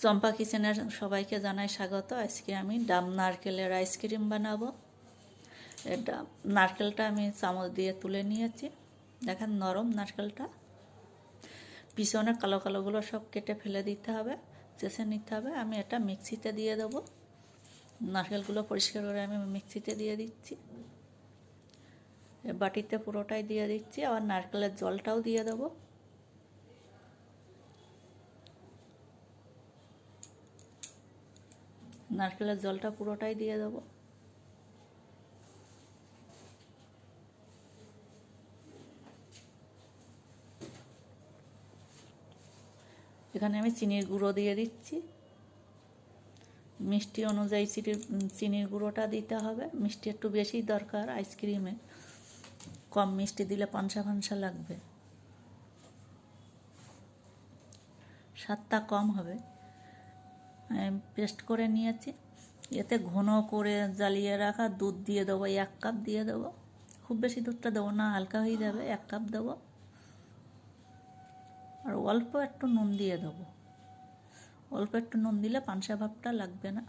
চম্পা কিচেনের সবাইকে জানাই স্বাগত। আজকে আমি ডাব নারকেলের আইসক্রিম বানাবো। এটা নারকেলটা আমি চামচ দিয়ে তুলে নিয়েছি, দেখেন নরম নারকেলটা। পিছনের কালো কালোগুলো সব কেটে ফেলে দিতে হবে, চেষে নিতে হবে। আমি এটা মিক্সিতে দিয়ে দেবো। নারকেলগুলো পরিষ্কার করে আমি মিক্সিতে দিয়ে দিচ্ছি। বাটিতে পুরোটাই দিয়ে দিচ্ছি, আবার নারকেলের জলটাও দিয়ে দেবো। নারকেলের জলটা পুরোটাই দিয়ে দেবো। এখানে আমি চিনির গুঁড়ো দিয়ে দিচ্ছি। মিষ্টি অনুযায়ী চিনির গুঁড়োটা দিতে হবে। মিষ্টি একটু বেশি দরকার আইসক্রিমে, কম মিষ্টি দিলে পানসা পানসা লাগবে, স্বাদটা কম হবে। আমি পেস্ট করে নিয়েছি। এতে ঘন করে জ্বালিয়ে রাখা দুধ দিয়ে দেবো, 1 কাপ দিয়ে দেবো। খুব বেশি দুধটা দেবো না, হালকা হয়ে যাবে। 1 কাপ দেবো, আর অল্প একটু নুন দিয়ে দেবো। অল্প একটু নুন দিলে পানসা ভাবটা লাগবে না।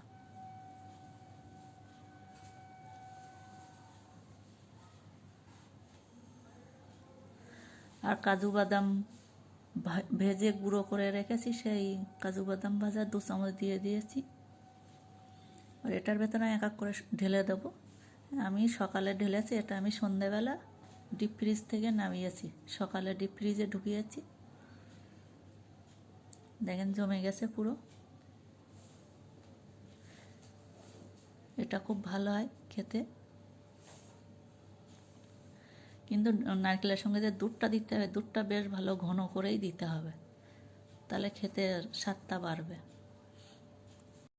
আর কাজু বাদাম ভেজে গুঁড়ো করে রেখেছি, সেই কাজু বাদাম ভাজা 2 চামচ দিয়ে দিয়েছি। আর এটার ভেতরে 1 এক করে ঢেলে দেবো। আমি সকালে ঢেলেছি, এটা আমি সন্ধেবেলা ডিপ ফ্রিজ থেকে নামিয়েছি, সকালে ডিপ ফ্রিজে ঢুকিয়েছি। দেখেন জমে গেছে পুরো। এটা খুব ভালো হয় খেতে, কিন্তু নারকেলের সঙ্গে যে দুধটা দিতে হবে, দুধটা বেশ ভালো ঘন করেই দিতে হবে, তাহলে খেতে স্বাদটা বাড়বে।